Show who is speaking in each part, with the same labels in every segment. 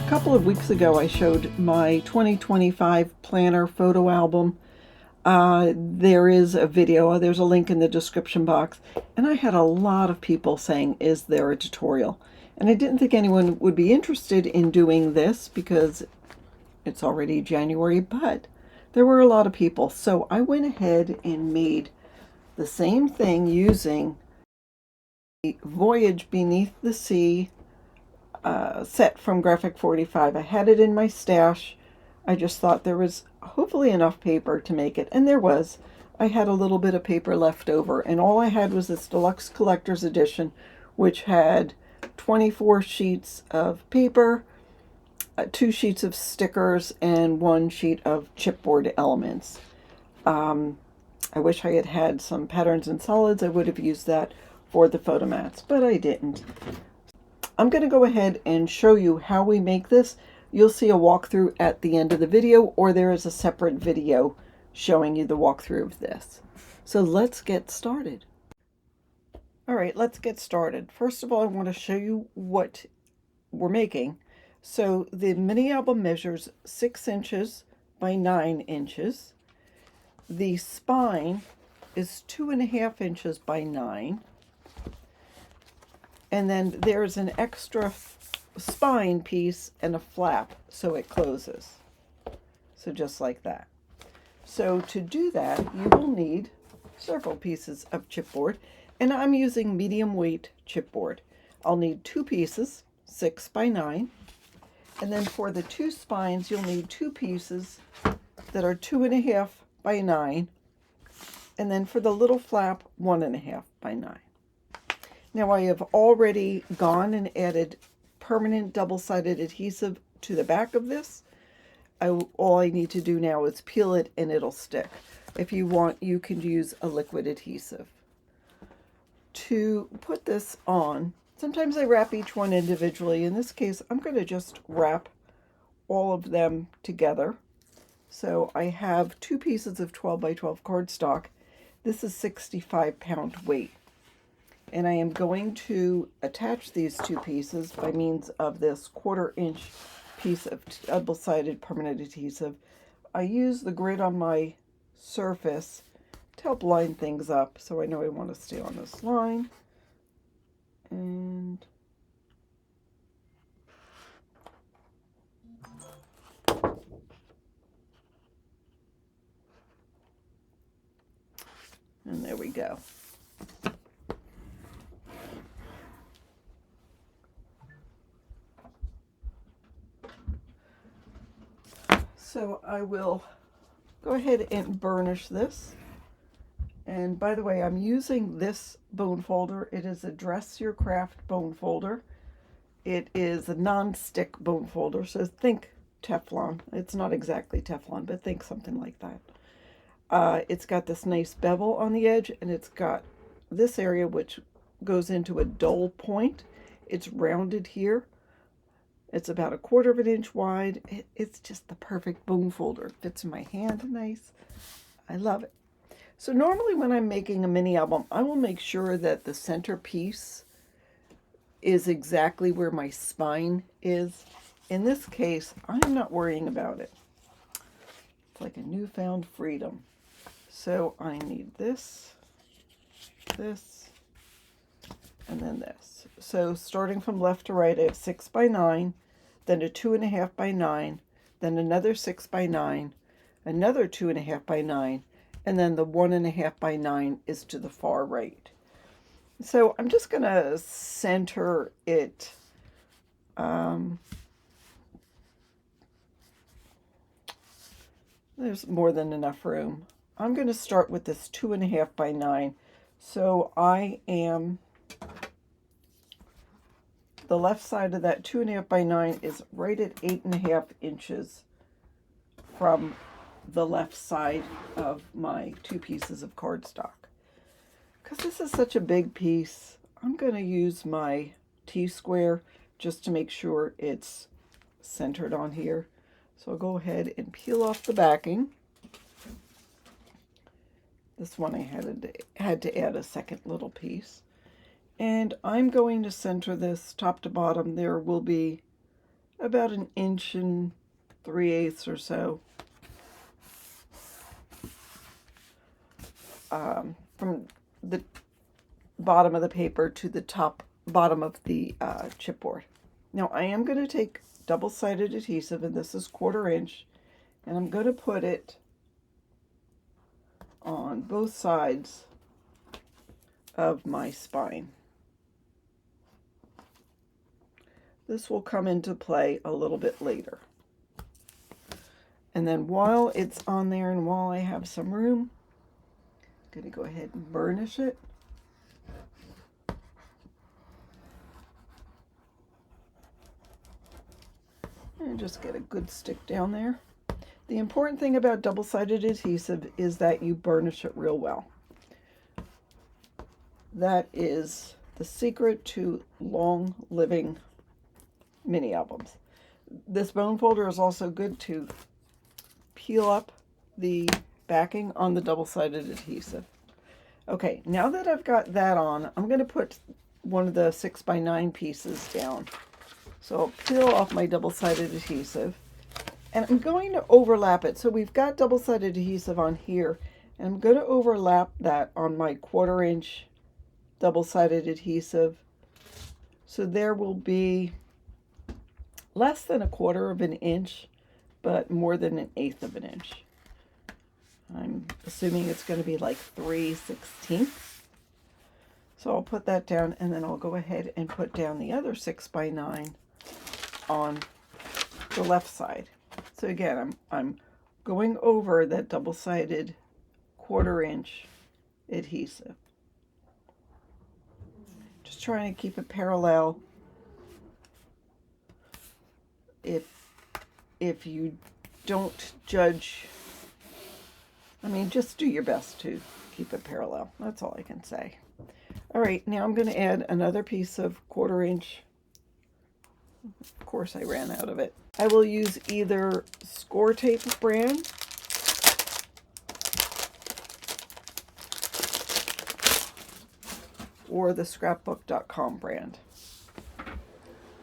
Speaker 1: couple of weeks ago, I showed my 2025 planner photo album. There is a video, there's a link in the description box, and I had a lot of people saying, is there a tutorial? And I didn't think anyone would be interested in doing this because it's already January, but there were a lot of people. So I went ahead and made the same thing using the Voyage Beneath the Sea set from Graphic 45. I had it in my stash. I just thought there was hopefully enough paper to make it, and there was. I had a little bit of paper left over, and all I had was this deluxe collector's edition, which had 24 sheets of paper, 2 sheets of stickers, and 1 sheet of chipboard elements. I wish I had had some patterns and solids. I would have used that for the photo mats, but I didn't. I'm going to go ahead and show you how we make this. You'll see a walkthrough at the end of the video, or there is a separate video showing you the walkthrough of this. So let's get started. All right, let's get started. First of all, I want to show you what we're making. So the mini album measures 6 inches by 9 inches. The spine is 2.5 inches by 9. And then there's an extra spine piece and a flap so it closes. So just like that. So to do that, you will need several pieces of chipboard, and I'm using medium weight chipboard. I'll need 2 pieces, 6 by 9, and then for the 2 spines, you'll need 2 pieces that are 2.5 by 9, and then for the little flap, 1.5 by 9. Now I have already gone and added permanent double-sided adhesive to the back of this. All I need to do now is peel it and it'll stick. If you want, you can use a liquid adhesive. To put this on, sometimes I wrap each one individually. In this case, I'm going to just wrap all of them together. So I have 2 pieces of 12 by 12 cardstock. This is 65-pound weight. And I am going to attach these 2 pieces by means of this 1/4 inch piece of double-sided permanent adhesive. I use the grid on my surface to help line things up, so I know I want to stay on this line. And there we go. So I will go ahead and burnish this. And by the way, I'm using this bone folder. It is a Dress Your Craft bone folder. It is a non-stick bone folder, so think Teflon. It's not exactly Teflon, but think something like that. It's got this nice bevel on the edge, and it's got this area which goes into a dull point. It's rounded here. It's about 1/4 inch wide. It's just the perfect bone folder. It fits in my hand nice. I love it. So normally when I'm making a mini album, I will make sure that the center piece is exactly where my spine is. In this case, I'm not worrying about it. It's like a newfound freedom. So I need this, this, and then this. So starting from left to right, I have 6 by 9, then a 2.5 by 9, then another 6 by 9, another 2.5 by 9, and then the 1.5 by 9 is to the far right. So I'm just going to center it. There's more than enough room. I'm going to start with this 2.5 by 9. So I am, the left side of that 2.5 by 9 is right at 8.5 inches from the left side of my 2 pieces of cardstock. Because this is such a big piece, I'm going to use my T-square just to make sure it's centered on here. So I'll go ahead and peel off the backing. This one I had to add a second little piece. And I'm going to center this top to bottom. There will be about 1.3 inches or so from the bottom of the paper to the bottom of the chipboard. Now I am going to take double-sided adhesive, and this is 1/4 inch, and I'm going to put it on both sides of my spine. This will come into play a little bit later. And then while it's on there and while I have some room, I'm going to go ahead and burnish it. And just get a good stick down there. The important thing about double-sided adhesive is that you burnish it real well. That is the secret to long-living mini albums. This bone folder is also good to peel up the backing on the double-sided adhesive. Okay, now that I've got that on, I'm going to put one of the 6x9 pieces down. So I'll peel off my double-sided adhesive, and I'm going to overlap it. So we've got double-sided adhesive on here, and I'm going to overlap that on my 1/4 inch double-sided adhesive. So there will be less than 1/4 inch, but more than 1/8 of an inch. I'm assuming it's going to be like 3/16. So I'll put that down, and then I'll go ahead and put down the other 6x9 on the left side. So again, I'm going over that double-sided 1/4 inch adhesive. Just trying to keep it parallel. If you don't judge, I mean, just do your best to keep it parallel. That's all I can say. All right, now I'm going to add another piece of 1/4 inch. Of course, I ran out of it. I will use either Score Tape brand or the scrapbook.com brand.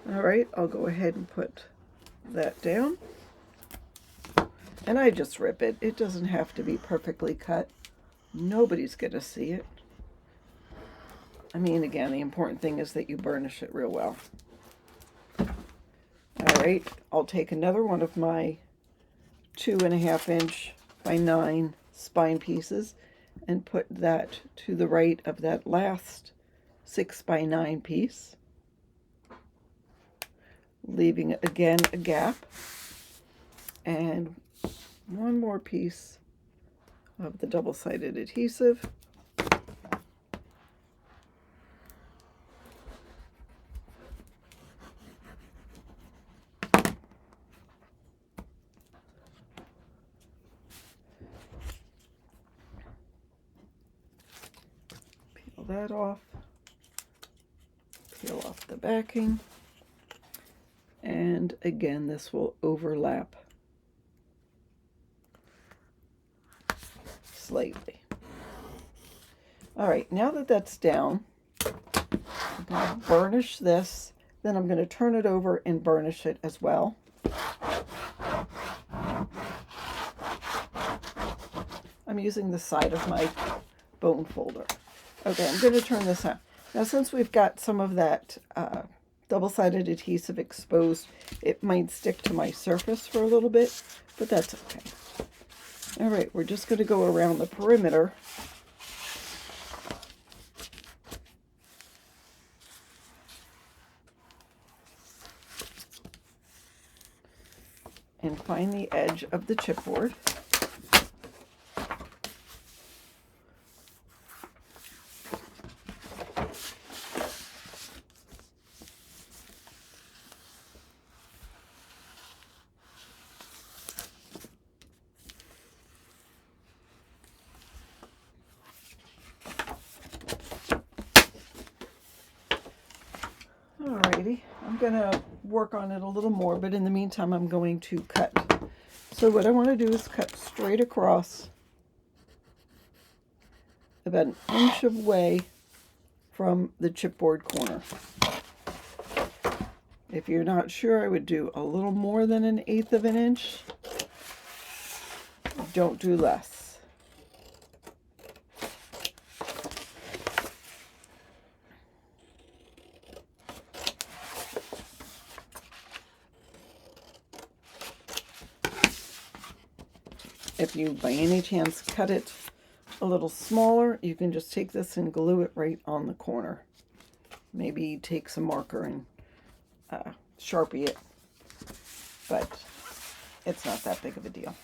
Speaker 1: All right, I'll go ahead and put that down. And I just rip it. It doesn't have to be perfectly cut. Nobody's going to see it. I mean, again, the important thing is that you burnish it real well. All right, I'll take another one of my 2.5 inch by 9 spine pieces and put that to the right of that last 6x9 piece, leaving again a gap, and one more piece of the double-sided adhesive. Peel that off. Peel off the backing. And again, this will overlap slightly. All right, now that that's down, I'm going to burnish this. Then I'm going to turn it over and burnish it as well. I'm using the side of my bone folder. Okay, I'm going to turn this out. Now, since we've got some of that double-sided adhesive exposed, it might stick to my surface for a little bit, but that's okay. All right, we're just going to go around the perimeter. And find the edge of the chipboard. Alrighty, I'm going to work on it a little more, but in the meantime I'm going to cut. So what I want to do is cut straight across about 1 inch away from the chipboard corner. If you're not sure, I would do a little more than 1/8 of an inch. Don't do less. If you, by any chance, cut it a little smaller, you can just take this and glue it right on the corner. Maybe take some marker and Sharpie it, but it's not that big of a deal.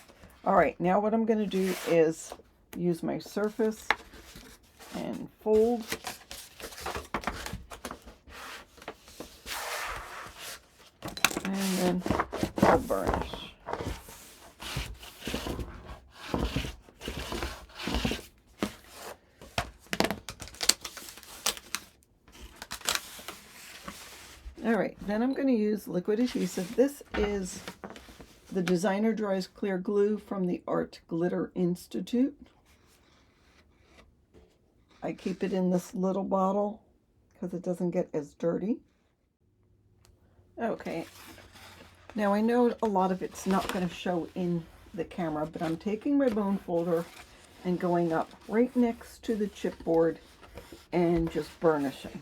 Speaker 1: All right, now what I'm going to do is use my surface and fold. And then I'll burnish. All right, then I'm going to use liquid adhesive. This is the Designer Dries Clear Glue from the Art Glitter Institute. I keep it in this little bottle because it doesn't get as dirty. Okay, now I know a lot of it's not going to show in the camera, but I'm taking my bone folder and going up right next to the chipboard and just burnishing,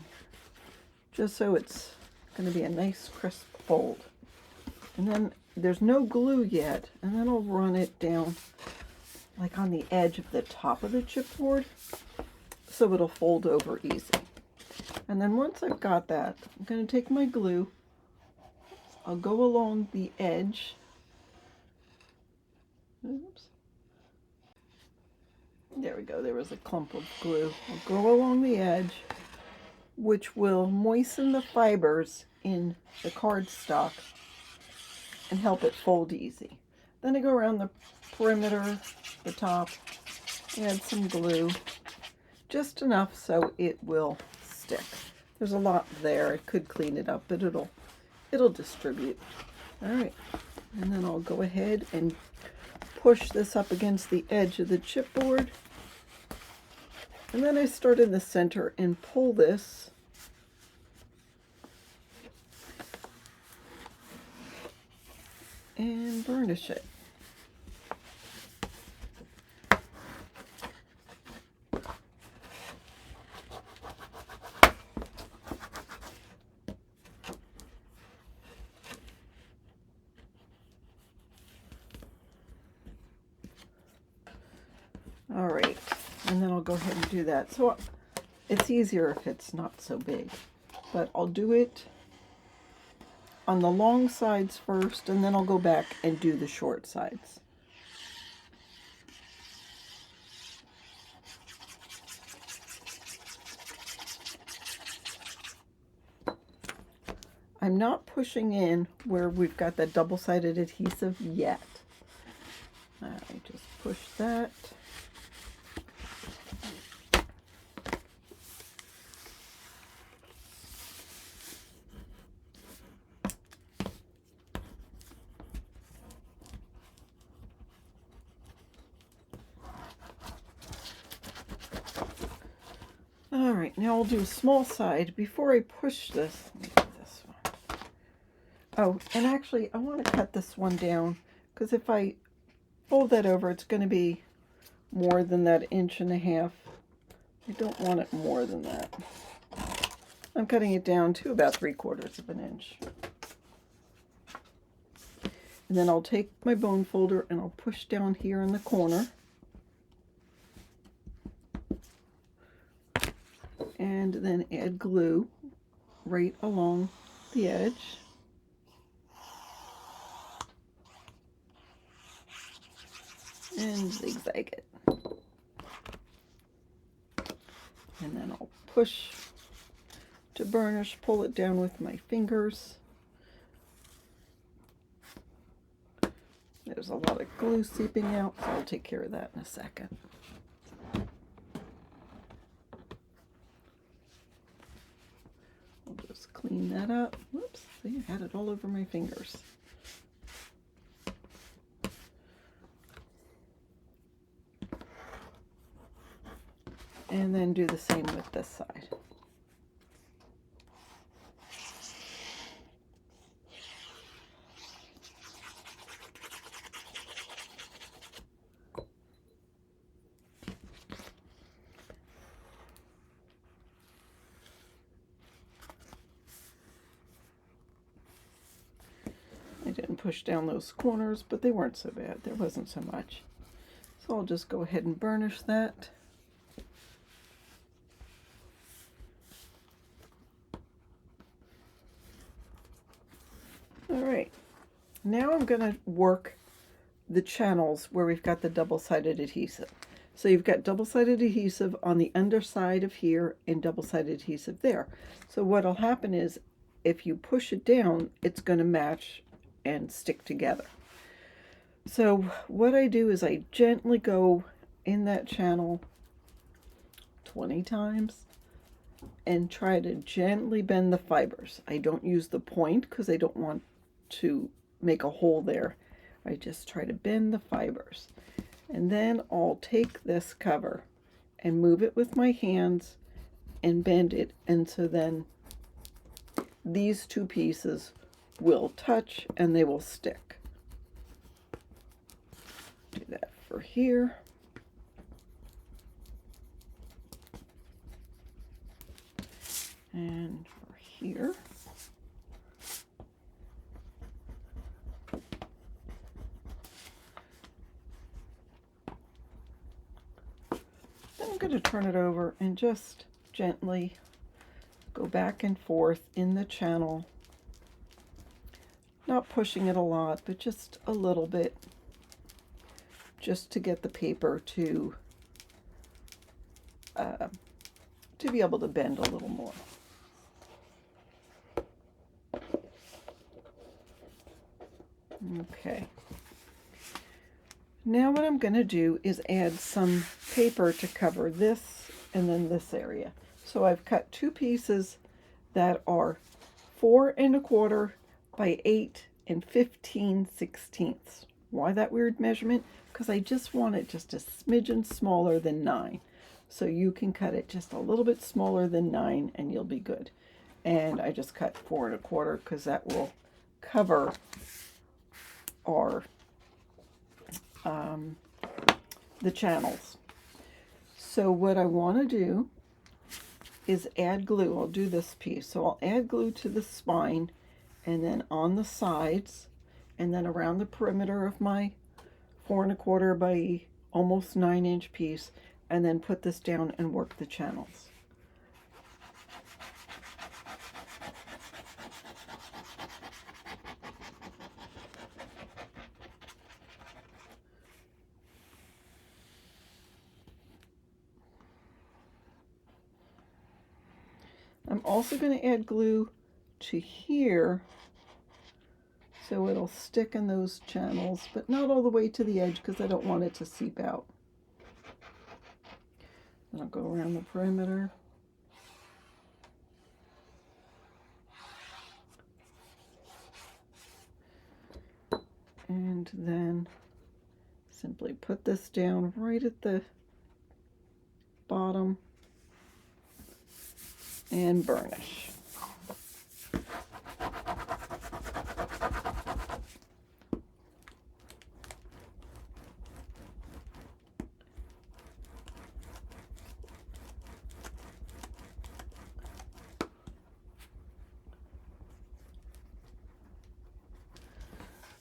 Speaker 1: just so it's going to be a nice crisp fold. And then there's no glue yet, and then I'll run it down like on the edge of the top of the chipboard so it'll fold over easy. And then once I've got that, I'm going to take my glue, I'll go along the edge. Oops. There we go, there was a clump of glue. I'll go along the edge, which will moisten the fibers in the cardstock and help it fold easy. Then I go around the perimeter, the top, add some glue, just enough so it will stick. There's a lot there. I could clean it up, but it'll distribute. All right, and then I'll go ahead and push this up against the edge of the chipboard. And then I start in the center and pull this and burnish it. All right, and then I'll go ahead and do that. So it's easier if it's not so big, but I'll do it on the long sides first, and then I'll go back and do the short sides. I'm not pushing in where we've got that double-sided adhesive yet. I just push that. All right, now I'll do a small side. Before I push this, let me do this one. Oh, and actually I want to cut this one down because if I fold that over, it's going to be more than that 1.5 inches. I don't want it more than that. I'm cutting it down to about 3/4 of an inch. And then I'll take my bone folder and I'll push down here in the corner. And then add glue right along the edge. And zigzag it. And then I'll push to burnish, pull it down with my fingers. There's a lot of glue seeping out, so I'll take care of that in a second. I'll just clean that up. Whoops, see, I had it all over my fingers. And then do the same with this side. didn't push down those corners, but they weren't so bad. There wasn't so much. So I'll just go ahead and burnish that. All right, now I'm going to work the channels where we've got the double-sided adhesive. So you've got double-sided adhesive on the underside of here and double-sided adhesive there. So what'll happen is if you push it down, it's going to match and stick together. So what I do is I gently go in that channel 20 times and try to gently bend the fibers. I don't use the point because I don't want to make a hole there. I just try to bend the fibers. And then I'll take this cover and move it with my hands and bend it. And so then these two pieces will touch and they will stick. Do that for here. And for here. Then I'm going to turn it over and just gently go back and forth in the channel. Not pushing it a lot, but just a little bit, just to get the paper to be able to bend a little more. Okay. Now what I'm going to do is add some paper to cover this and then this area. So I've cut two pieces that are 4 1/4 by 8 15/16. Why that weird measurement? Because I just want it just a smidgen smaller than 9. So you can cut it just a little bit smaller than 9 and you'll be good. And I just cut 4 1/4 because that will cover our the channels. So what I want to do is add glue. I'll do this piece. So I'll add glue to the spine and then on the sides and then around the perimeter of my 4 1/4 by almost 9-inch piece, and then put this down and work the channels. I'm also going to add glue to here so it'll stick in those channels, but not all the way to the edge because I don't want it to seep out. Then I'll go around the perimeter. And then simply put this down right at the bottom and burnish.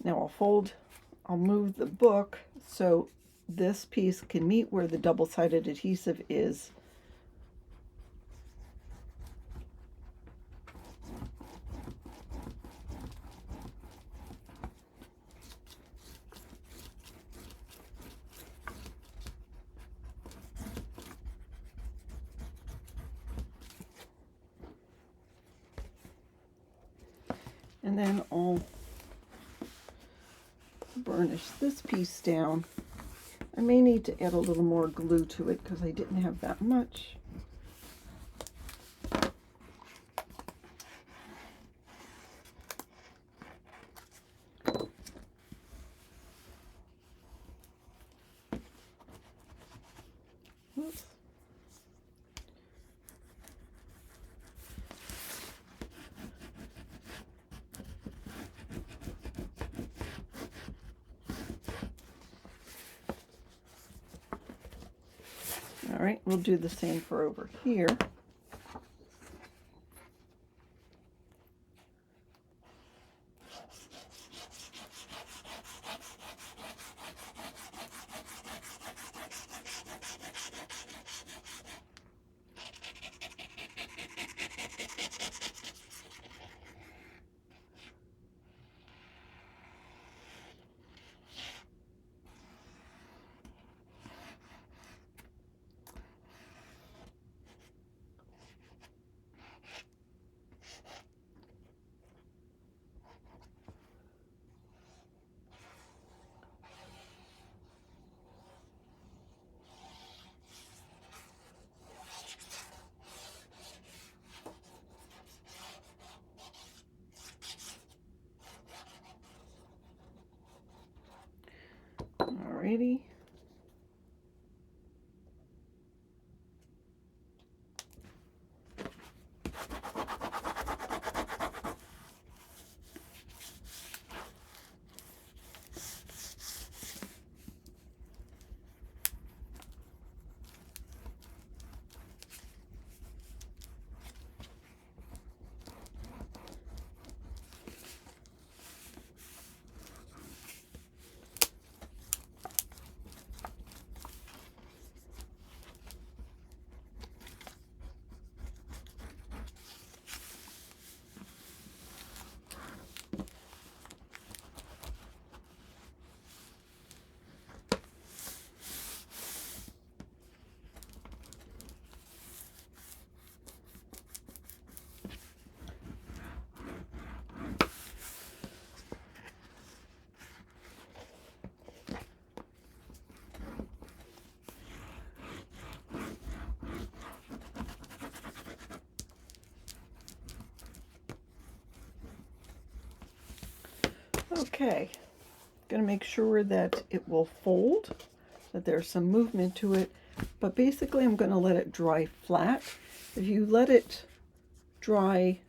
Speaker 1: Now I'll move the book so this piece can meet where the double-sided adhesive is. And then I'll burnish this piece down. I may need to add a little more glue to it because I didn't have that much. Oops. All right, we'll do the same for over here. Alrighty. Okay, going to make sure that it will fold, that there's some movement to it, but basically I'm going to let it dry flat. If you let it dry,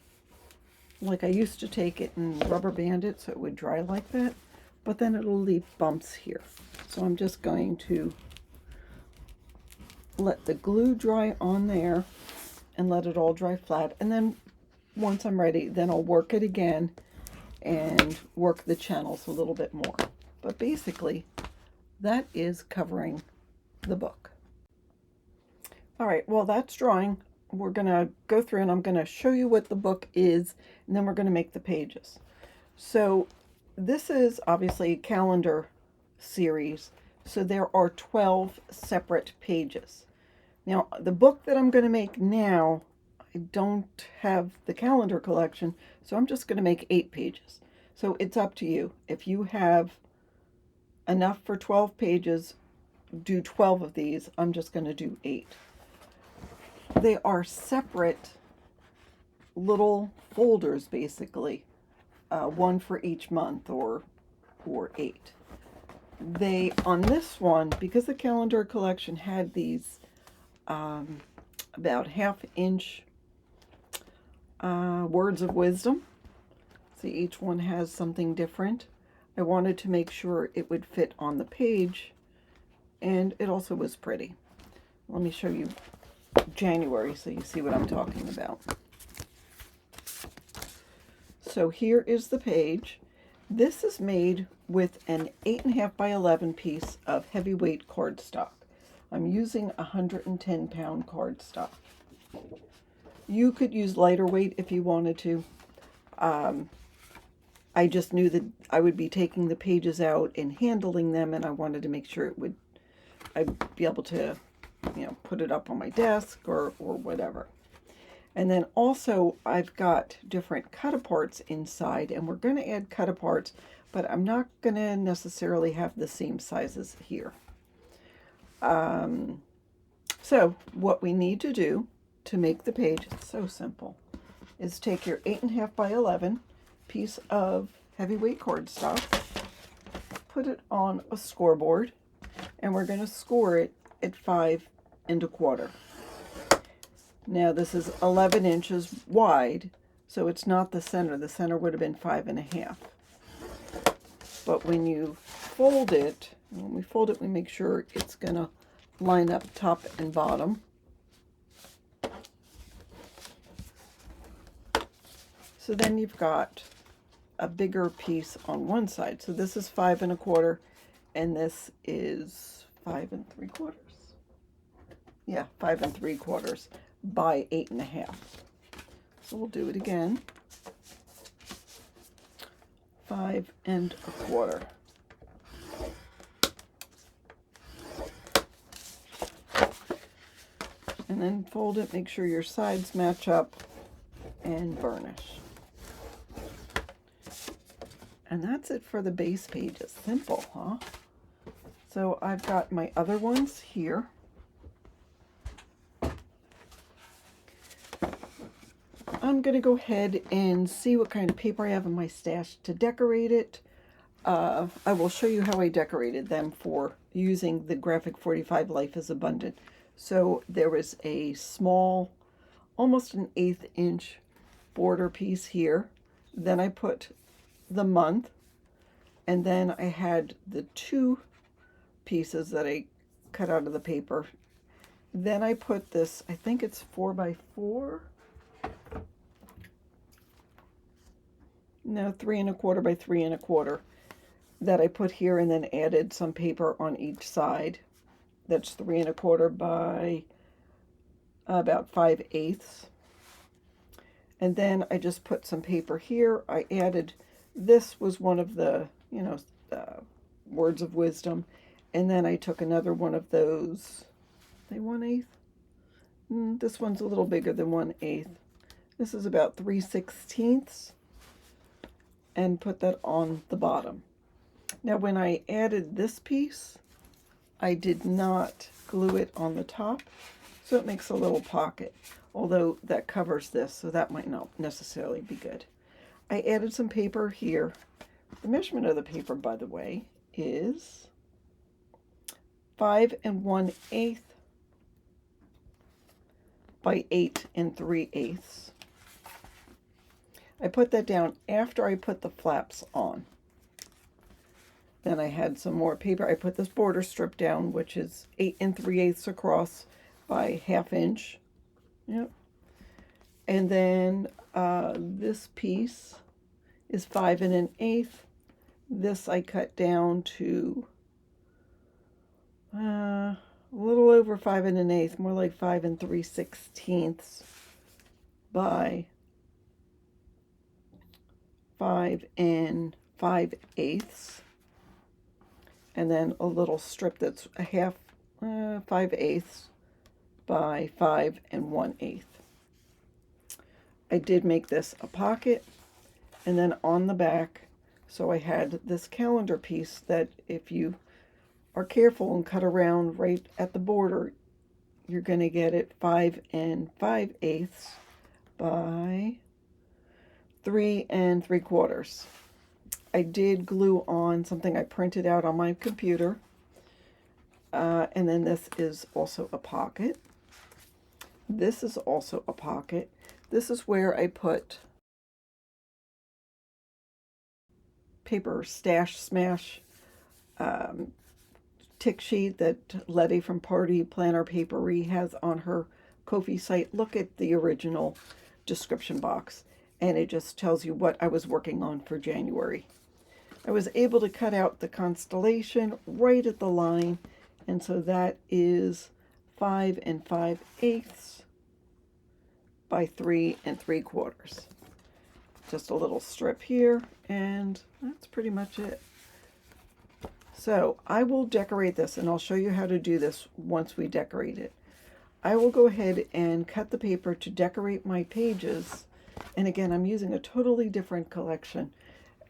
Speaker 1: like I used to take it and rubber band it so it would dry like that, but then it'll leave bumps here. So I'm just going to let the glue dry on there and let it all dry flat, and then once I'm ready, then I'll work it again and work the channels a little bit more. But basically, that is covering the book. All right, well, that's drawing. We're going to go through and I'm going to show you what the book is, and then we're going to make the pages. So this is obviously a calendar series, so there are 12 separate pages. Now, the book that I'm going to make now, I don't have the calendar collection, so I'm just going to make 8 pages. So it's up to you. If you have enough for 12 pages, do 12 of these. I'm just going to do 8. They are separate little folders, basically, one for each month or 8. They, on this one, because the calendar collection had these about 1/2 inch words of wisdom. See, each one has something different. I wanted to make sure it would fit on the page, and it also was pretty. Let me show you January so you see what I'm talking about. So here is the page. This is made with an 8.5 by 11 piece of heavyweight cardstock. I'm using 110-pound cardstock. You could use lighter weight if you wanted to. I just knew that I would be taking the pages out and handling them, and I wanted to make sure I'd be able to, put it up on my desk or whatever. And then also I've got different cut-aparts inside, and we're going to add cut-aparts, but I'm not going to necessarily have the same sizes here. So what we need to do to make the page, it's so simple, is take your 8.5 by 11 piece of heavyweight cardstock, put it on a scoreboard, and we're going to score it at 5 1/4. Now this is 11 inches wide, so it's not the center. The center would have been 5 1/2. But when you fold it, when we fold it, we make sure it's going to line up top and bottom. So then you've got a bigger piece on one side. So this is 5 1/4, and this is 5 3/4. Yeah, 5 3/4 by 8 1/2. So we'll do it again. 5 1/4. And then fold it, make sure your sides match up, and burnish. And that's it for the base pages. Simple, huh? So I've got my other ones here. I'm going to go ahead and see what kind of paper I have in my stash to decorate it. I will show you how I decorated them for using the Graphic 45 Life is Abundant. So there was a small, almost an 1/8 inch border piece here. Then I put the month, and then I had the 2 pieces that I cut out of the paper. Then I put this, I think it's 4x4. No, 3¼ by 3¼ that I put here, and then added some paper on each side. That's 3¼ by about 5/8. And then I just put some paper here. I added, this was one of the, words of wisdom. And then I took another one of those, they 1/8? This one's a little bigger than 1/8. This is about 3/16, and put that on the bottom. Now when I added this piece, I did not glue it on the top, so it makes a little pocket, although that covers this, so that might not necessarily be good. I added some paper here. The measurement of the paper, by the way, is 5 1/8 by 8 3/8. I put that down after I put the flaps on. Then I had some more paper. I put this border strip down, which is 8 3/8 across by 1/2 inch. Yep. And then this piece is 5 1/8. This I cut down to a little over 5 1/8, more like 5 3/16 by 5 5/8. And then a little strip that's a 5/8 by 5 1/8. I did make this a pocket, and then on the back, so I had this calendar piece that if you are careful and cut around right at the border, you're going to get it 5 5/8 by 3 3/4. I did glue on something I printed out on my computer, and then this is also a pocket. This is also a pocket. This is where I put paper stash smash tick sheet that Letty from Party Planner Papery has on her Ko-fi site. Look at the original description box, and it just tells you what I was working on for January. I was able to cut out the constellation right at the line, and so that is 5 5/8 by 3 3/4. Just a little strip here, and that's pretty much it. So I will decorate this, and I'll show you how to do this once we decorate it. I will go ahead and cut the paper to decorate my pages, and again, I'm using a totally different collection,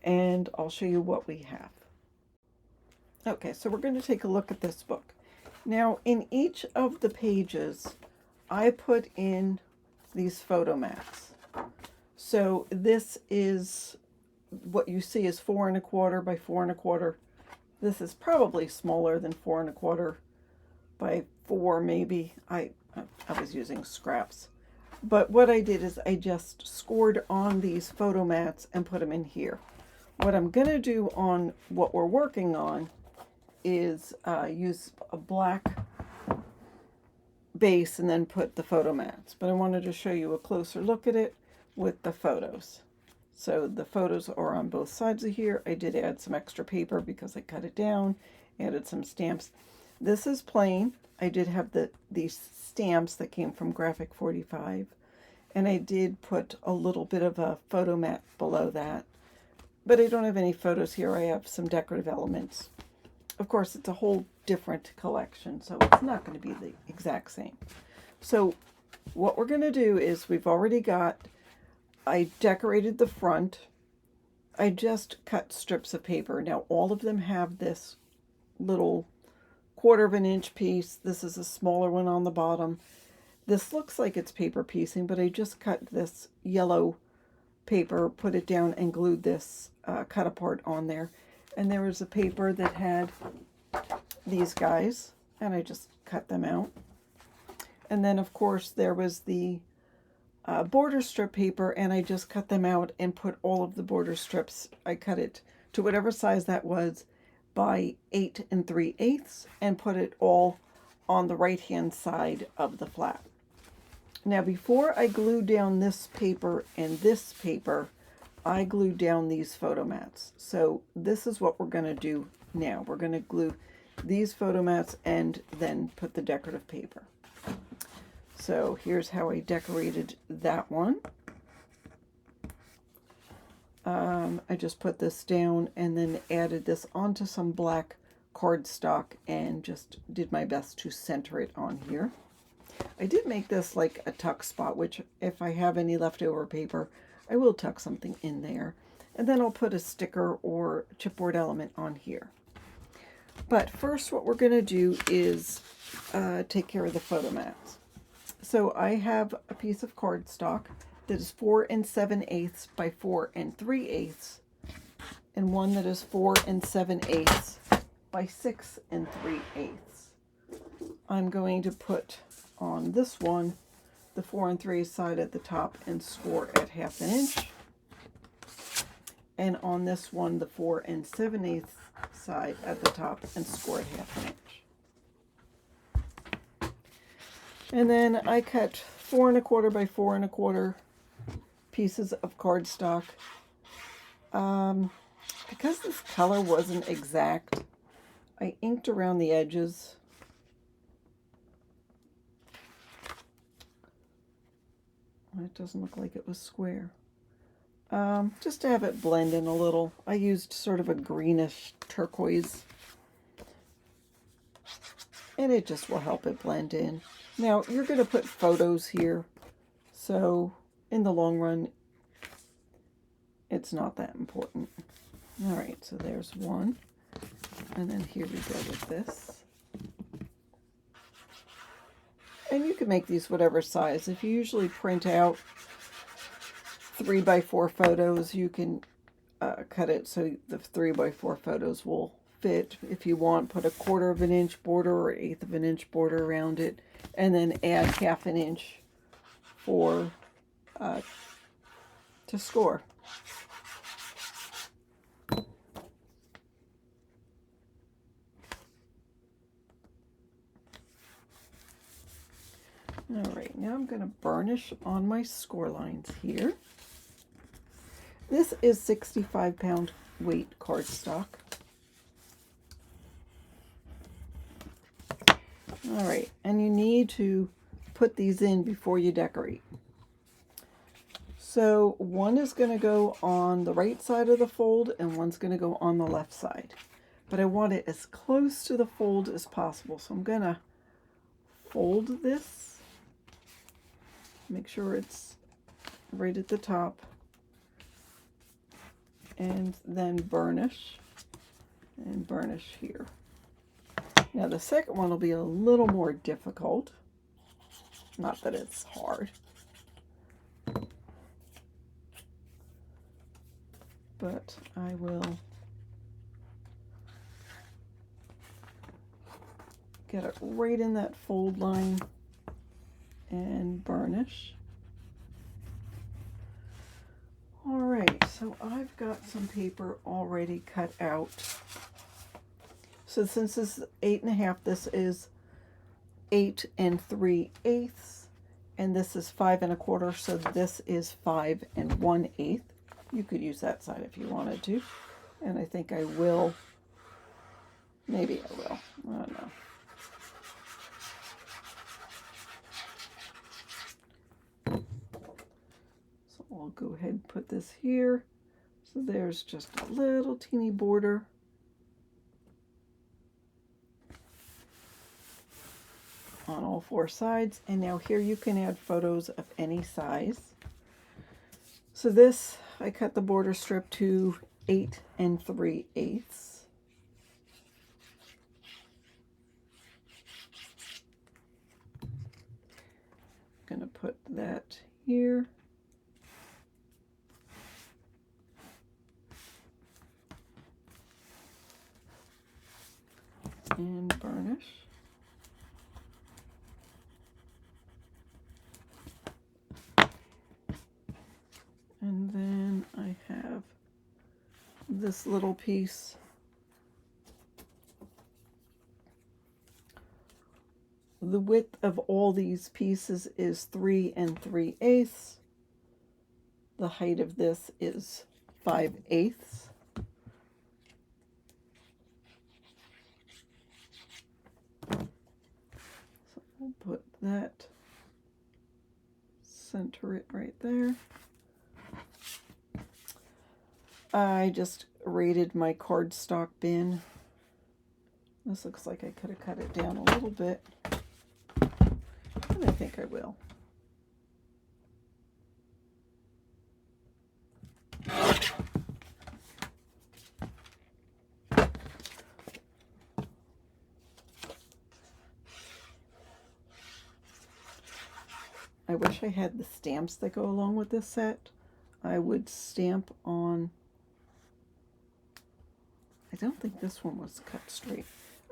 Speaker 1: and I'll show you what we have. Okay, so we're going to take a look at this book. Now, in each of the pages, I put in these photo mats. So this is, what you see is 4 1/4 by 4 1/4. This is probably smaller than 4 1/4 by 4, maybe. I was using scraps. But what I did is I just scored on these photo mats and put them in here. What I'm going to do on what we're working on is use a black base and then put the photo mats. But I wanted to show you a closer look at it with the photos. So the photos are on both sides of here. I did add some extra paper because I cut it down, added some stamps. This is plain. I did have these stamps that came from Graphic 45, and I did put a little bit of a photo mat below that. But I don't have any photos here. I have some decorative elements. Of course, it's a whole different collection, so it's not going to be the exact same. So what we're going to do is we've already got, I decorated the front. I just cut strips of paper. Now all of them have this little 1/4 inch piece. This is a smaller one on the bottom. This looks like it's paper piecing, but I just cut this yellow paper, put it down, and glued this cut apart on there. And there was a paper that had these guys, and I just cut them out. And then, of course, there was the border strip paper, and I just cut them out and put all of the border strips. I cut it to whatever size that was by 8 3/8 and put it all on the right-hand side of the flap. Now, before I glue down this paper and this paper, I glued down these photo mats. So this is what we're going to do now. We're going to glue these photo mats and then put the decorative paper. So here's how I decorated that one. I just put this down and then added this onto some black cardstock and just did my best to center it on here. I did make this like a tuck spot, which if I have any leftover paper, I will tuck something in there. And then I'll put a sticker or chipboard element on here. But first what we're going to do is take care of the photo mats. So I have a piece of cardstock that is 4 7/8 by 4 3/8, and one that is 4 7/8 by 6 3/8. I'm going to put on this one the 4 3/8 side at the top and score at 1/2 inch. And on this one, the 4 7/8 side at the top and score at 1/2 inch. And then I cut 4 1/4 by 4 1/4 pieces of cardstock. Because this color wasn't exact, I inked around the edges. It doesn't look like it was square. Just to have it blend in a little. I used sort of a greenish turquoise, and it just will help it blend in. Now, you're going to put photos here, so in the long run, it's not that important. All right, so there's one, and then here we go with this. And you can make these whatever size. If you usually print out 3 by 4 photos, you can cut it so the 3 by 4 photos will fit. If you want, put a 1/4 inch border or 1/8 inch border around it, and then add 1/2 inch for to score. All right, now I'm going to burnish on my score lines here. This is 65-pound weight cardstock. All right, and you need to put these in before you decorate. So one is going to go on the right side of the fold and one's going to go on the left side. But I want it as close to the fold as possible. So I'm going to fold this, make sure it's right at the top, and then burnish and burnish here. Now the second one will be a little more difficult. Not that it's hard, but I will get it right in that fold line and burnish. All right, so I've got some paper already cut out. So since this is 8 1/2, this is 8 3/8, and this is 5 1/4, so this is 5 1/8. You could use that side if you wanted to, and I think I will. Maybe I will. I don't know. So I'll go ahead and put this here. So there's just a little teeny border. On all 4 sides, and now here you can add photos of any size. So this, I cut the border strip to 8 3/8. I'm going to put that here. and burnish. And then I have this little piece. The width of all these pieces is 3 3/8. The height of this is 5/8. So we'll put that, center it right there. I just raided my cardstock bin. This looks like I could have cut it down a little bit, and I think I will. I wish I had the stamps that go along with this set. I would stamp on, I don't think this one was cut straight.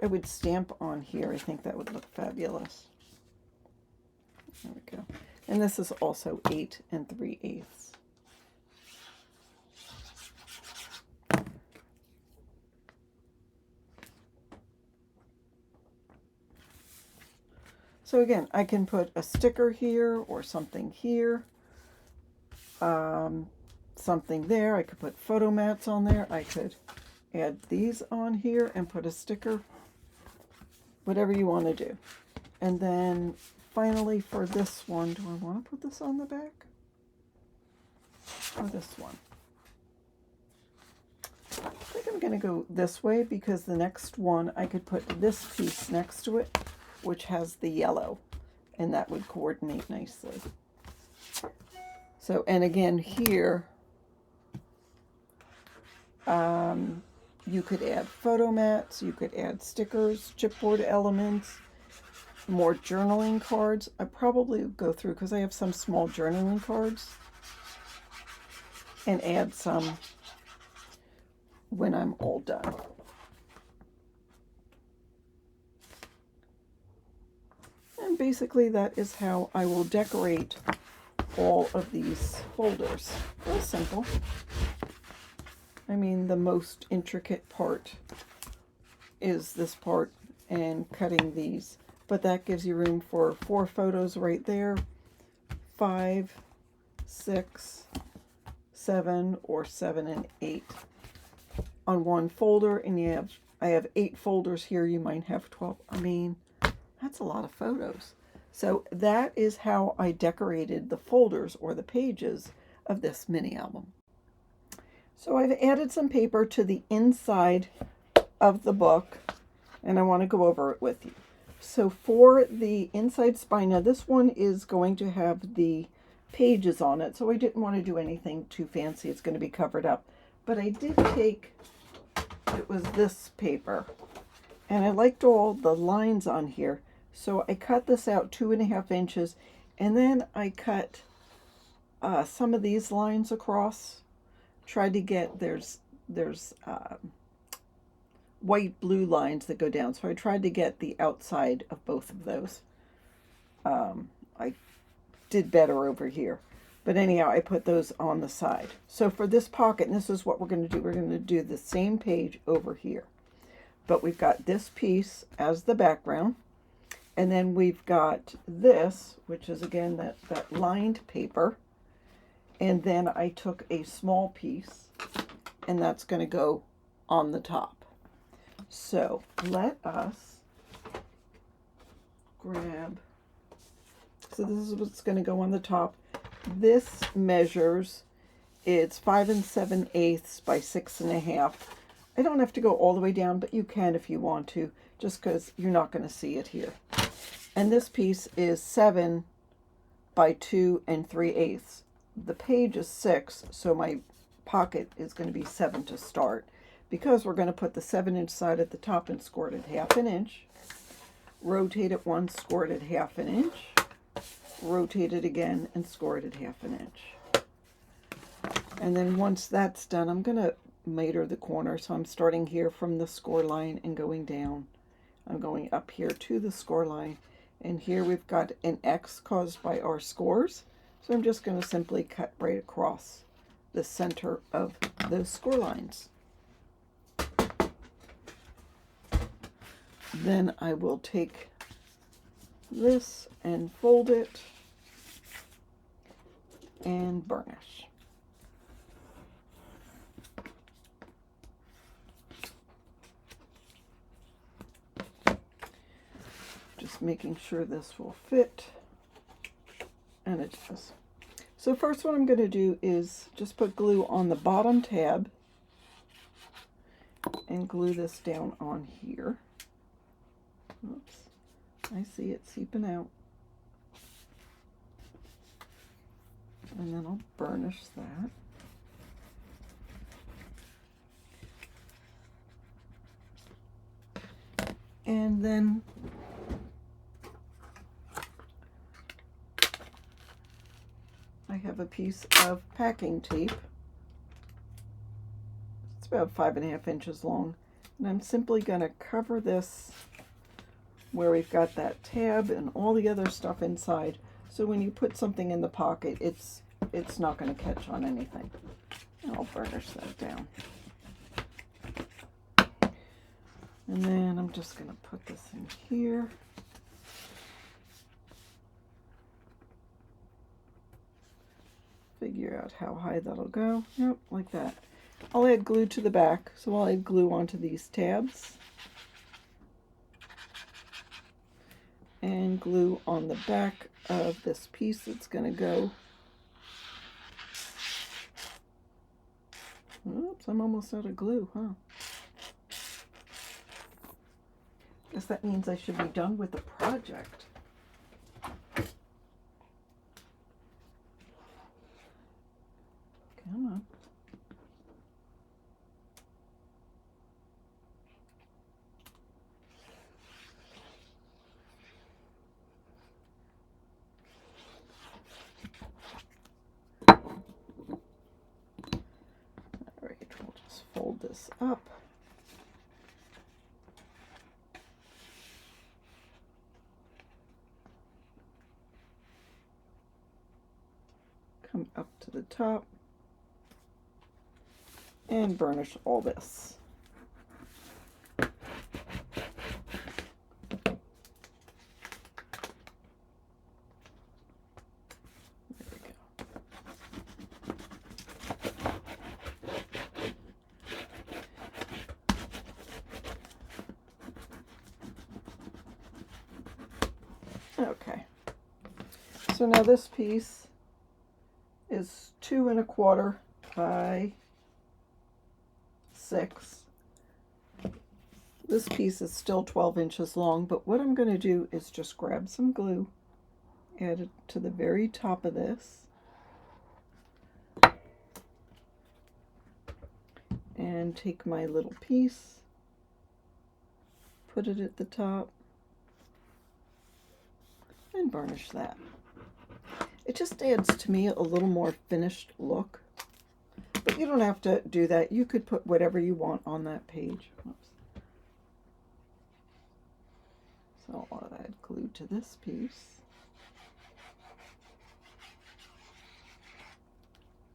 Speaker 1: I would stamp on here. I think that would look fabulous. There we go. And this is also 8 3/8. So again, I can put a sticker here or something here, something there. I could put photo mats on there. I could add these on here and put a sticker, whatever you want to do. And then finally for this one, do I want to put this on the back? Or this one? I think I'm going to go this way because the next one I could put this piece next to it, which has the yellow, and that would coordinate nicely. So, and again here, you could add photo mats, you could add stickers, chipboard elements, more journaling cards. I probably would go through, because I have some small journaling cards, and add some when I'm all done. And basically that is how I will decorate all of these folders. Real simple. I mean, the most intricate part is this part and cutting these, but that gives you room for 4 photos right there, 5, 6, 7, or 7 and 8 on one folder. And I have 8 folders here. You might have 12. I mean, that's a lot of photos. So that is how I decorated the folders or the pages of this mini album. So I've added some paper to the inside of the book, and I want to go over it with you. So for the inside spine, now this one is going to have the pages on it, so I didn't want to do anything too fancy. It's going to be covered up. But I did take, it was this paper, and I liked all the lines on here. So I cut this out 2.5 inches, and then I cut some of these lines across. Tried to get, there's white blue lines that go down, so I tried to get the outside of both of those. I did better over here, but anyhow, I put those on the side. So for this pocket, and this is what we're going to do, we're going to do the same page over here, but we've got this piece as the background. And then we've got this, which is again that lined paper. And then I took a small piece, and that's going to go on the top. So let us grab, so this is what's going to go on the top. This measures, it's 5 7/8 by 6.5. I don't have to go all the way down, but you can if you want to, just because you're not going to see it here. And this piece is 7 by 2 3/8. The page is 6, so my pocket is going to be 7 to start, because we're going to put the 7-inch side at the top and score it at 1/2 inch. Rotate it once, score it at 1/2 inch. Rotate it again and score it at 1/2 inch. And then once that's done, I'm going to miter the corner. So I'm starting here from the score line and going down. I'm going up here to the score line, and here we've got an X caused by our scores. So I'm just going to simply cut right across the center of those score lines. Then I will take this and fold it and burnish. Just making sure this will fit, and it does. So first what I'm going to do is just put glue on the bottom tab and glue this down on here. Oops, I see it seeping out. And then I'll burnish that. And then I have a piece of packing tape. It's about 5.5 inches long. And I'm simply going to cover this where we've got that tab and all the other stuff inside. So when you put something in the pocket, it's not going to catch on anything. And I'll burnish that down. And then I'm just going to put this in here. Figure out how high that'll go. Yep, like that. I'll add glue to the back, so I'll add glue onto these tabs. And glue on the back of this piece that's going to go. Oops, I'm almost out of glue, huh? Guess that means I should be done with the project. Come on. All right, we'll just fold this up. Come up to the top and burnish all this. There we go. Okay. So now this piece is 2 1/4 by 6. This piece is still 12 inches long, but what I'm going to do is just grab some glue, add it to the very top of this, and take my little piece, put it at the top, and burnish that. It just adds to me a little more finished look. But you don't have to do that. You could put whatever you want on that page. Oops. So I'll add glue to this piece.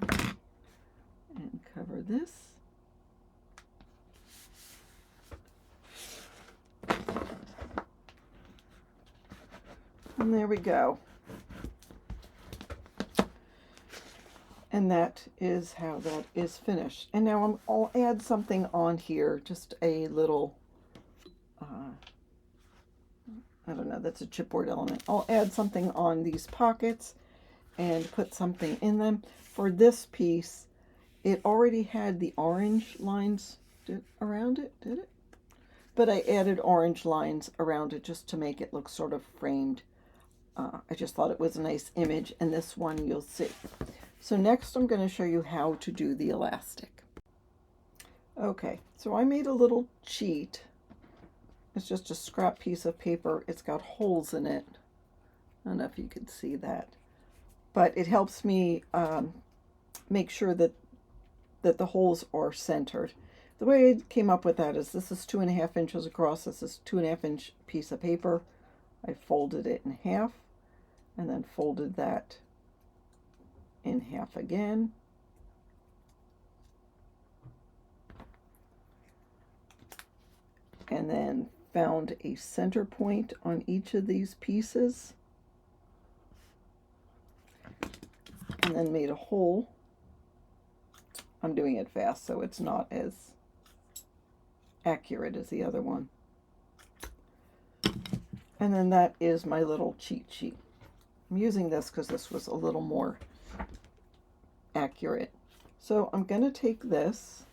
Speaker 1: And cover this. And there we go. And that is how that is finished. And now I'll add something on here, just a little, I don't know, that's a chipboard element. I'll add something on these pockets and put something in them. For this piece, it already had the orange lines around it, did it? But I added orange lines around it just to make it look sort of framed. I just thought it was a nice image, and this one you'll see. So next I'm going to show you how to do the elastic. Okay, so I made a little sheet. It's just a scrap piece of paper. It's got holes in it. I don't know if you can see that. But it helps me make sure that the holes are centered. the way I came up with that is this is 2.5 inches across. This is 2.5 inch piece of paper. I folded it in half and then folded that in half again. And then found a center point on each of these pieces. And then made a hole. I'm doing it fast, so it's not as accurate as the other one. And then that is my little cheat sheet. I'm using this because this was a little more accurate. So I'm going to take this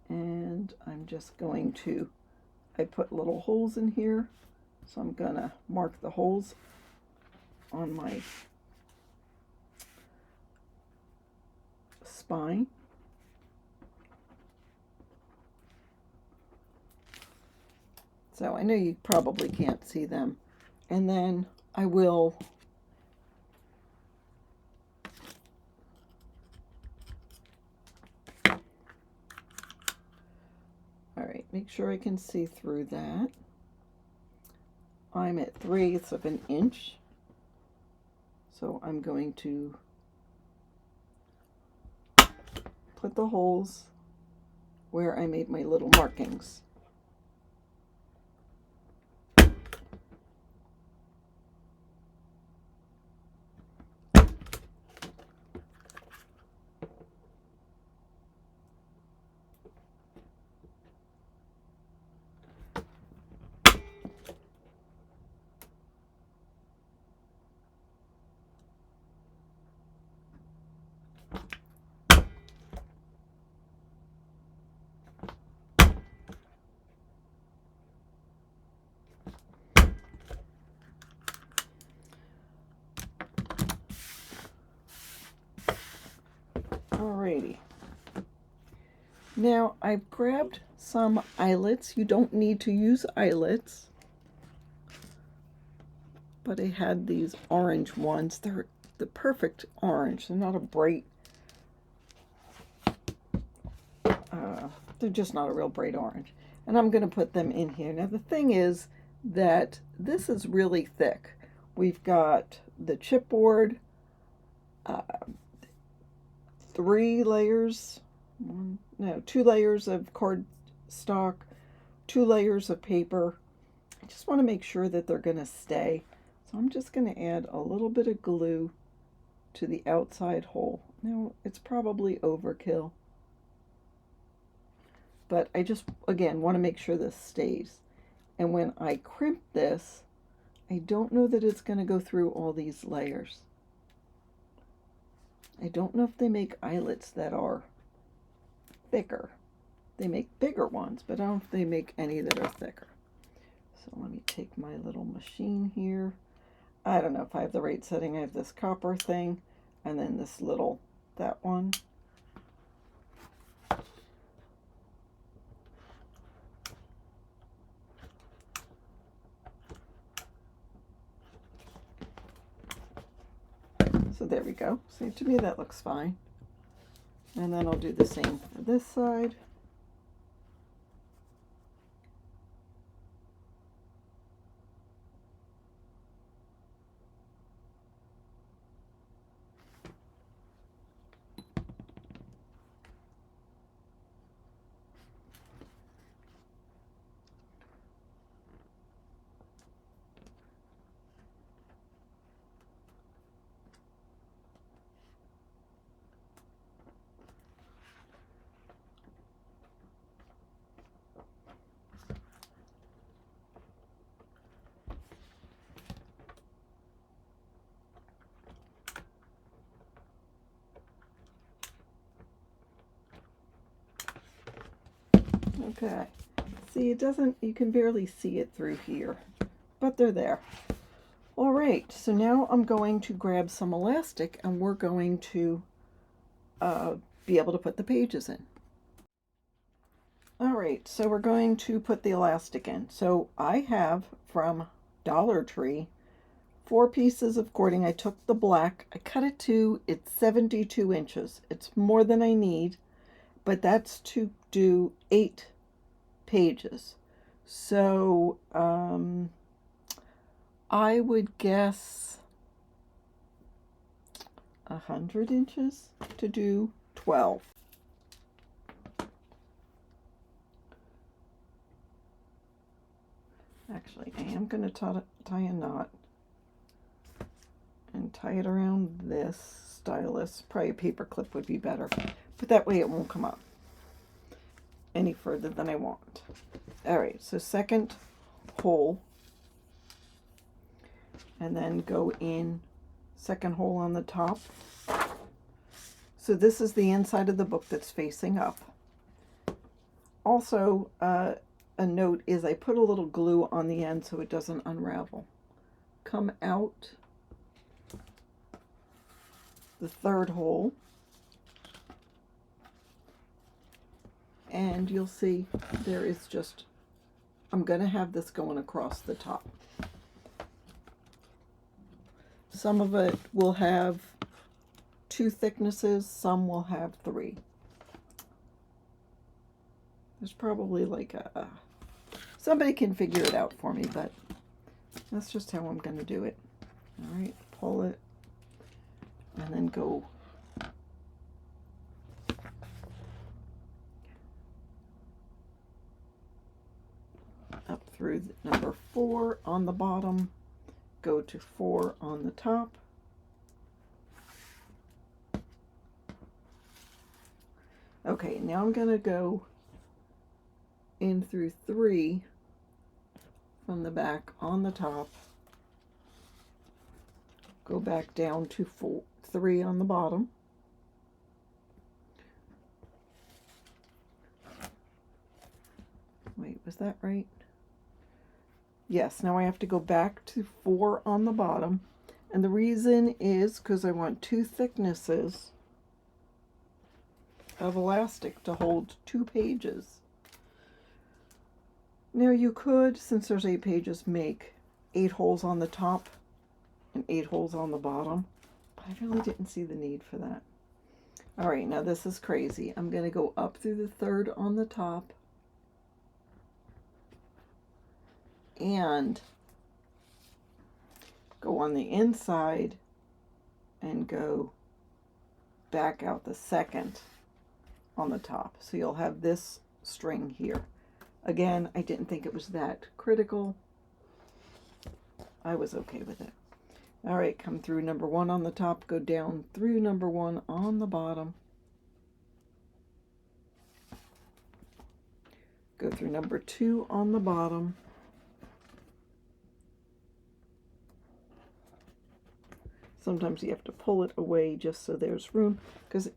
Speaker 1: and I'm just going to, I put little holes in here, so I'm going to mark the holes on my spine. So I know you probably can't see them. And then I will make sure I can see through that. I'm at 3/8 of an inch. So I'm going to put the holes where I made my little markings. Alrighty. Now I've grabbed some eyelets. You don't need to use eyelets, but I had these orange ones. They're the perfect orange. They're not a bright, they're just not a real bright orange. And I'm going to put them in here. Now the thing is that this is really thick. We've got the chipboard, 2 layers of cardstock, 2 layers of paper. I just want to make sure that they're going to stay. So I'm just going to add a little bit of glue to the outside hole. Now it's probably overkill, but I just, again, want to make sure this stays. And when I crimp this, I don't know that it's going to go through all these layers. I don't know if they make eyelets that are thicker. They make bigger ones, but I don't know if they make any that are thicker. So let me take my little machine here. I don't know if I have the right setting. I have this copper thing and then this little, that one. So there we go. See, to me that looks fine. And then I'll do the same for this side. Okay, see, it doesn't, you can barely see it through here, but they're there. All right, so now I'm going to grab some elastic and we're going to be able to put the pages in. All right, so we're going to put the elastic in. So I have from Dollar Tree 4 pieces of cording. I took the black, I cut it to, it's 72 inches. It's more than I need, but that's to do 8 pages. So I would guess 100 inches to do 12. Actually, I am going to tie a knot and tie it around this stylus. Probably a paper clip would be better, but that way it won't come up any further than I want. All right, so second hole, and then go in second hole on the top. So this is the inside of the book that's facing up. Also, a note is I put a little glue on the end so it doesn't unravel. Come out the third hole, and you'll see there is just, I'm going to have this going across the top. Some of it will have 2 thicknesses, some will have 3. There's probably like somebody can figure it out for me, but that's just how I'm going to do it. All right, pull it, and then go up through number 4 on the bottom, go to 4 on the top, okay, now I'm going to go in through 3 from the back on the top, go back down to 3 on the bottom, wait, was that right? Yes, now I have to go back to 4 on the bottom, and the reason is because I want 2 thicknesses of elastic to hold 2 pages. Now you could, since there's 8 pages, make 8 holes on the top and 8 holes on the bottom, but I really didn't see the need for that. All right, now this is crazy. I'm going to go up through the 3rd on the top and go on the inside and go back out the 2nd on the top. So you'll have this string here. Again, I didn't think it was that critical. I was okay with it. All right, come through number 1 on the top, go down through number 1 on the bottom. Go through number 2 on the bottom. Sometimes you have to pull it away just so there's room, because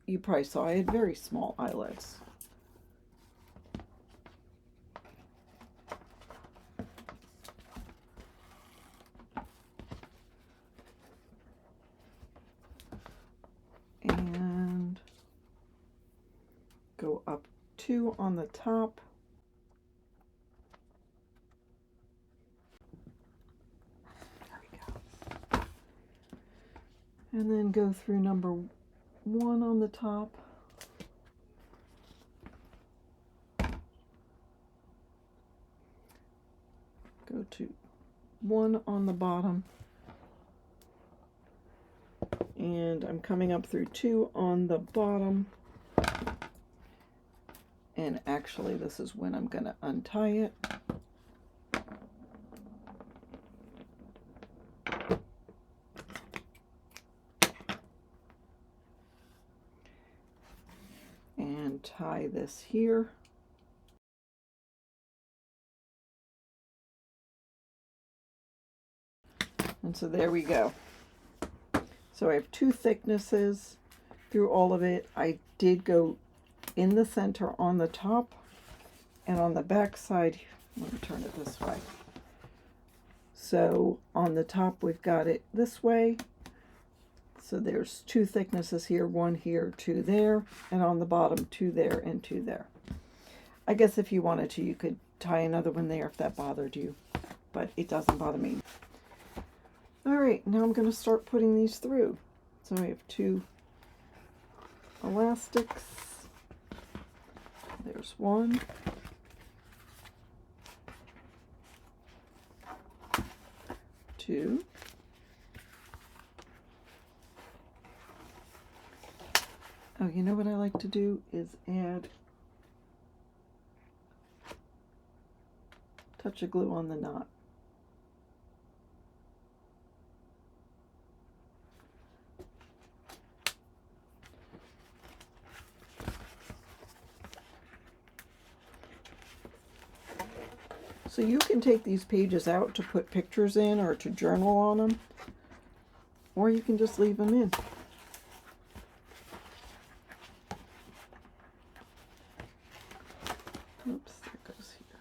Speaker 1: you probably saw I had very small eyelets. And go up 2 on the top. There we go. And then go through number 1 on the top. Go to 1 on the bottom. And I'm coming up through 2 on the bottom. And actually, this is when I'm going to untie it. And tie this here. And so there we go. So I have 2 thicknesses through all of it. I did go in the center on the top, and on the back side, let me turn it this way. So on the top we've got it this way. So there's 2 thicknesses here, 1 here, 2 there, and on the bottom 2 there and 2 there. I guess if you wanted to, you could tie another one there if that bothered you, but it doesn't bother me. All right, now I'm going to start putting these through. So I have 2 elastics. There's one. Two. Oh, you know what I like to do is add a touch of glue on the knot. So you can take these pages out to put pictures in or to journal on them, or you can just leave them in. Oops, there goes here.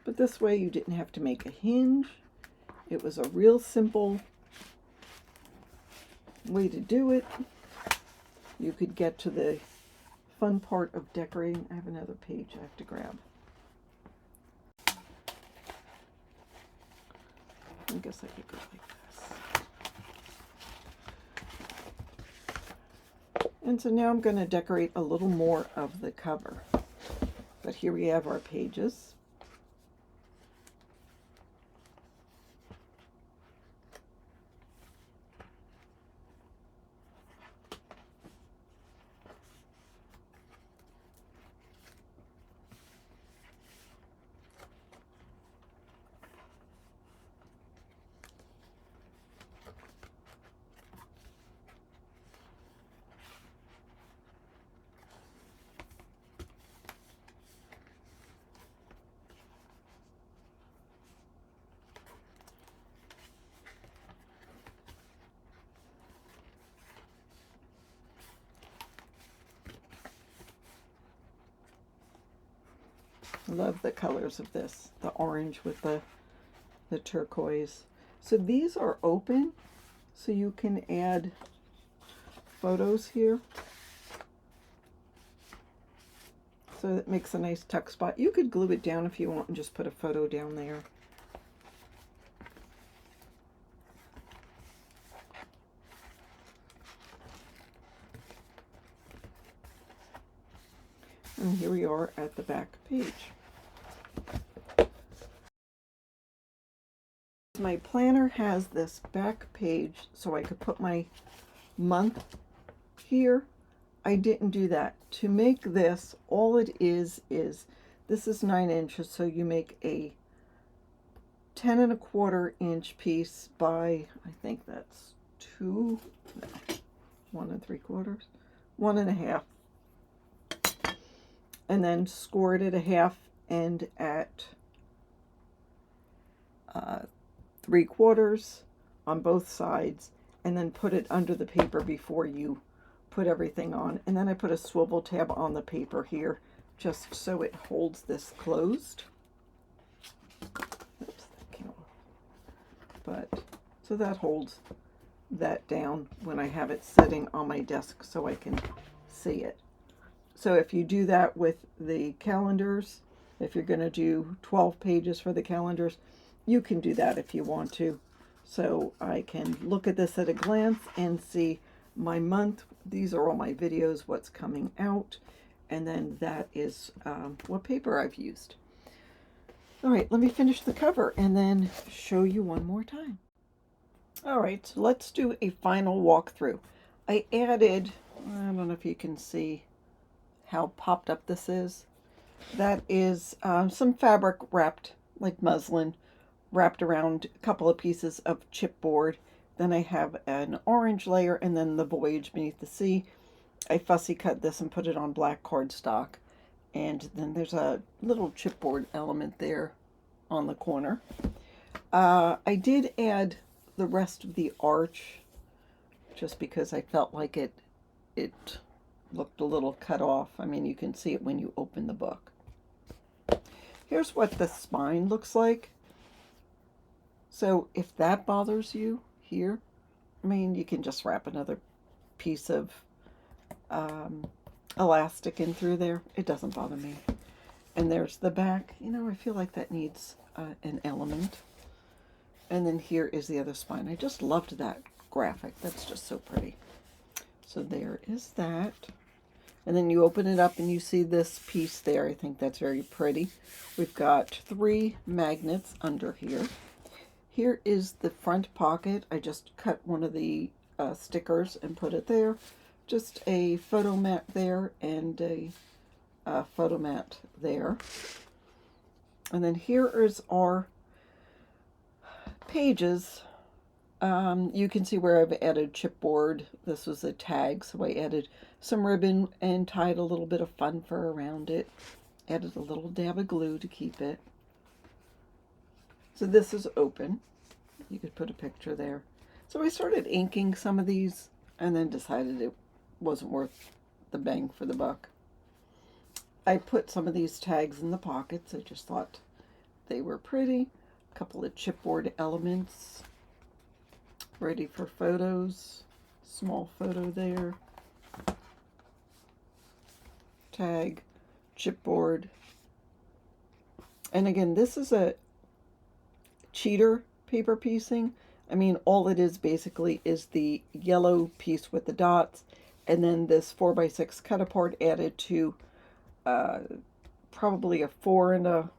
Speaker 1: But this way you didn't have to make a hinge. It was a real simple way to do it. You could get to the fun part of decorating. I have another page I have to grab. I guess I could go like this. And so now I'm going to decorate a little more of the cover. But here we have our pages. Love the colors of this, the orange with the turquoise. So these are open, so you can add photos here. So it makes a nice tuck spot. You could glue it down if you want and just put a photo down there. And here we are at the back page. My planner has this back page so I could put my month here. I didn't do that. To make this, all it is this is 9 inches, so you make a 10 1/4 inch piece by, I think that's 2, no, 1 3/4, 1 1/2. And then score it at a half and at 3/4 on both sides, and then put it under the paper before you put everything on. And then I put a swivel tab on the paper here just so it holds this closed. Oops, that came off. But so that holds that down when I have it sitting on my desk so I can see it. So if you do that with the calendars, if you're going to do 12 pages for the calendars, you can do that if you want to. So I can look at this at a glance and see my month. These are all my videos, what's coming out. And then that is what paper I've used. All right, let me finish the cover and then show you one more time. All right, so let's do a final walkthrough. I added, I don't know if you can see how popped up this is. That is some fabric wrapped, like muslin, wrapped around a couple of pieces of chipboard. Then I have an orange layer, and then the Voyage Beneath the Sea. I fussy cut this and put it on black cardstock. And then there's a little chipboard element there on the corner. I did add the rest of the arch just because I felt like it looked a little cut off. I mean, you can see it when you open the book. Here's what the spine looks like. So if that bothers you here, I mean, you can just wrap another piece of elastic in through there. It doesn't bother me. And there's the back. You know, I feel like that needs an element. And then here is the other spine. I just loved that graphic. That's just so pretty. So there is that. And then you open it up and you see this piece there. I think that's very pretty. We've got 3 magnets under here. Here is the front pocket. I just cut one of the stickers and put it there. Just a photo mat there and a photo mat there. And then here is our pages. You can see where I've added chipboard. This was a tag, so I added some ribbon and tied a little bit of fun fur around it. Added a little dab of glue to keep it. So this is open. You could put a picture there. So I started inking some of these and then decided it wasn't worth the bang for the buck. I put some of these tags in the pockets. I just thought they were pretty. A couple of chipboard elements. Ready for photos. Small photo there. Tag. Chipboard. And again, this is a cheater paper piecing. I mean, all it is basically is the yellow piece with the dots, and then this 4x6 cut apart added to probably a 4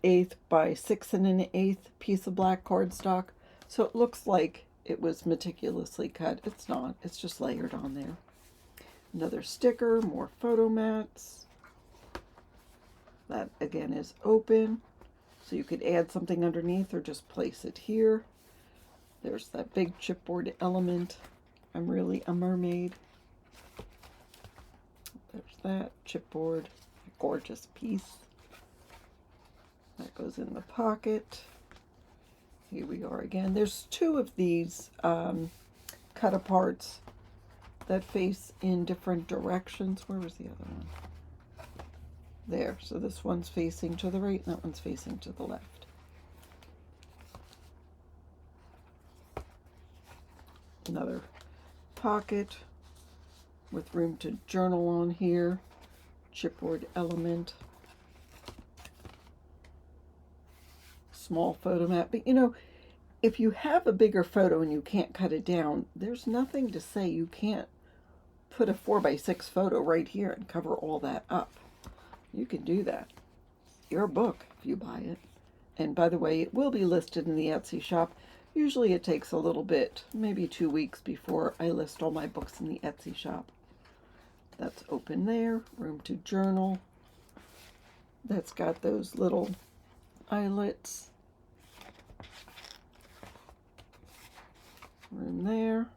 Speaker 1: 1/8 by 6 1/8 piece of black cardstock. So it looks like it was meticulously cut. It's not. It's just layered on there. Another sticker, more photo mats. That again is open. So you could add something underneath or just place it here. There's that big chipboard element. I'm really a mermaid. There's that chipboard, gorgeous piece. That goes in the pocket. Here we are again. There's 2 of these cut aparts that face in different directions. Where was the other one? There. So this one's facing to the right and that one's facing to the left. Another pocket with room to journal on here. Chipboard element. Small photo mat. But you know, if you have a bigger photo and you can't cut it down, there's nothing to say you can't put a 4x6 photo right here and cover all that up. You can do that. Your book if you buy it. And by the way, it will be listed in the Etsy shop. Usually it takes a little bit, maybe 2 weeks before I list all my books in the Etsy shop. That's open there. Room to journal. That's got those little eyelets. Room there.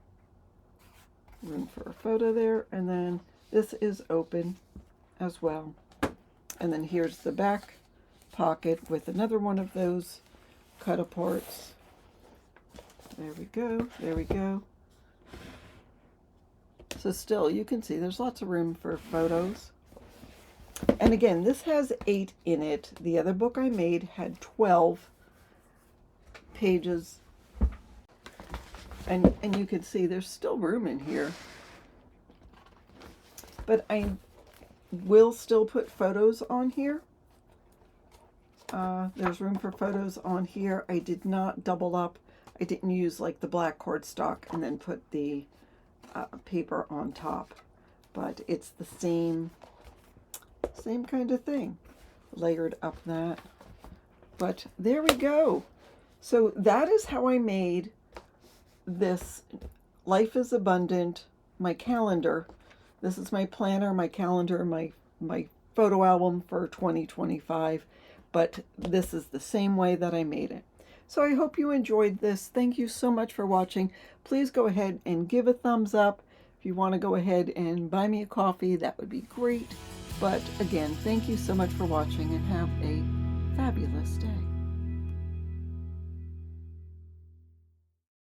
Speaker 1: Room for a photo there. And then this is open as well. And then here's the back pocket with another one of those cut aparts. There we go. There we go. So still, you can see there's lots of room for photos. And again, this has 8 in it. The other book I made had 12 pages. And you can see there's still room in here. But I will still put photos on here. There's room for photos on here. I did not double up. I didn't use like the black cardstock and then put the paper on top. But it's the same kind of thing. Layered up that. But there we go. So that is how I made this Life is Abundant, my calendar. This is my planner, my calendar, my photo album for 2025. But this is the same way that I made it. So I hope you enjoyed this. Thank you so much for watching. Please go ahead and give a thumbs up. If you want to go ahead and buy me a coffee, that would be great. But again, thank you so much for watching and have a fabulous day.